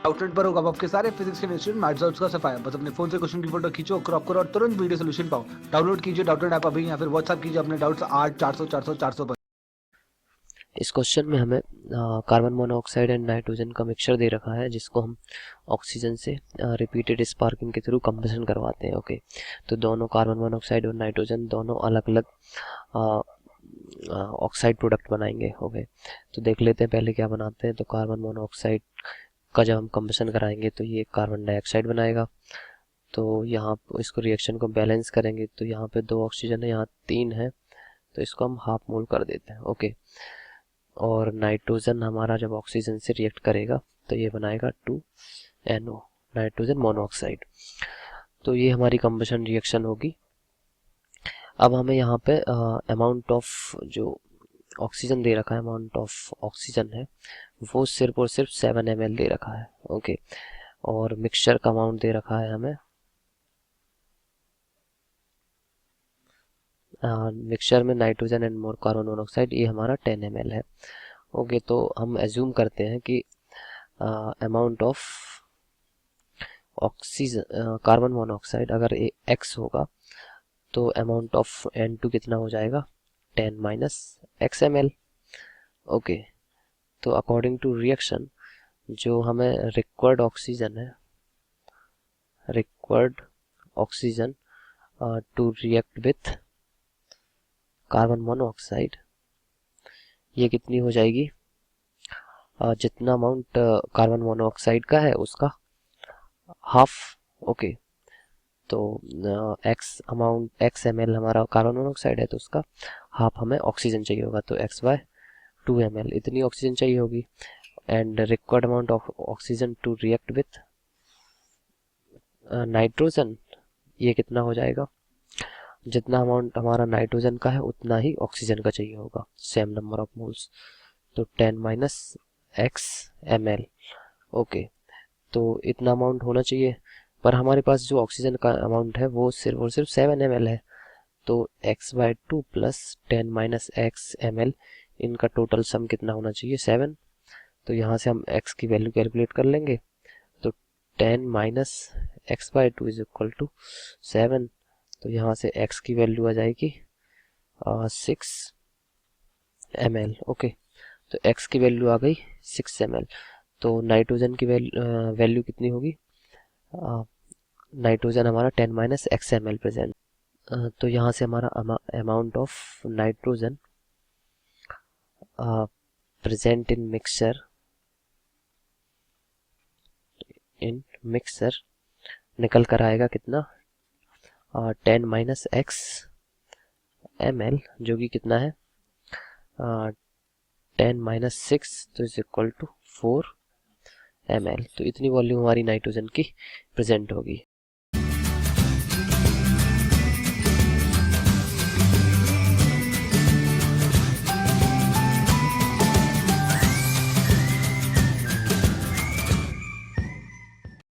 Outlet पर होगा आपके सारे फिजिक्स के इंस्टीट्यूट मैथ्स और उसका सफाया। बस अपने फोन से क्वेश्चन की फोटो खींचो, क्रॉप करो और तुरंत वीडियो सोल्यूशन पाओ। डाउनलोड कीजिए डाउटनेट ऐप अभी या फिर व्हाट्सएप कीजिए अपने डाउट्स 8 400 400 400 पर। इस क्वेश्चन में हमें कार्बन मोनोऑक्साइड एंड नाइट्रोजन का मिक्सचर दे रखा है, जिसको हम ऑक्सीजन से रिपीटेड स्पार्किंग के थ्रू कंबशन करवाते हैं। ओके, तो दोनों कार्बन मोनोऑक्साइड और नाइट्रोजन दोनों अलग अलग ऑक्साइड प्रोडक्ट बनाएंगे। ओके, तो देख लेते हैं पहले क्या बनाते हैं। तो कार्बन मोनोऑक्साइड का जब हम कंबशन कराएंगे तो ये कार्बन डाइऑक्साइड बनाएगा। तो यहाँ इसको रिएक्शन को बैलेंस करेंगे तो यहाँ पे 2 ऑक्सीजन है, यहाँ 3 है, तो इसको हम हाफ मोल कर देते हैं। ओके, और नाइट्रोजन हमारा जब ऑक्सीजन से रिएक्ट करेगा तो ये बनाएगा 2NO, नाइट्रोजन मोनोऑक्साइड। तो ये हमारी कंबशन रिएक्शन होगी। अब हमें यहाँ पे अमाउंट ऑफ जो ऑक्सीजन दे रखा है, अमाउंट ऑफ ऑक्सीजन है वो सिर्फ और सिर्फ 7 ml दे रखा है। ओके, और मिक्सचर का अमाउंट दे रखा है हमें, मिक्सचर में nitrogen and more carbon monoxide, ये हमारा 10 ml है। ओके, तो हम एज्यूम करते हैं कि amount of oxygen carbon monoxide अगर x होगा तो अमाउंट ऑफ N2 कितना हो जाएगा, 10 माइनस x ml। ओके, तो अकॉर्डिंग टू रिएक्शन जो हमें रिक्वायर्ड ऑक्सीजन है, required oxygen to react with carbon monoxide, ये कितनी हो जाएगी, जितना अमाउंट कार्बन मोनोऑक्साइड का है उसका हाफ। ओके, तो x ml हमारा कार्बन मोनोऑक्साइड है तो उसका हाफ हमें ऑक्सीजन चाहिए होगा, तो x/2 ml इतनी ऑक्सीजन चाहिए होगी। And required amount of oxygen to react with nitrogen, ये कितना हो जाएगा, जितना अमाउंट हमारा नाइट्रोजन का है उतना ही ऑक्सीजन का चाहिए होगा, सेम नंबर ऑफ मोल्स, तो 10 माइनस x ml। ओके, तो इतना अमाउंट होना चाहिए, पर हमारे पास जो ऑक्सीजन का अमाउंट है वो सिर्फ और सिर्फ 7 ml है। तो x/2 plus 10 minus x ml, इनका टोटल सम कितना होना चाहिए, 7। तो यहाँ से हम x की वैल्यू कैलकुलेट कर लेंगे, तो 10 minus x/2 is equal to 7। तो यहाँ से x की वैल्यू आ जाएगी 6 ml। ओके, तो x की वैल्यू आ गई 6 ml। तो नाइट्रोजन की वैल्यू कितनी होगी, नाइट्रोजन हमारा 10 माइनस x ml प्रेजेंट। तो यहाँ से हमारा amount of nitrogen present in mixer निकल कर आएगा कितना, 10 माइनस x ml, जो कि कितना है 10 माइनस 6, तो इज इक्वल टू 4 ml। तो इतनी वॉल्यूम हमारी नाइट्रोजन की प्रेजेंट होगी।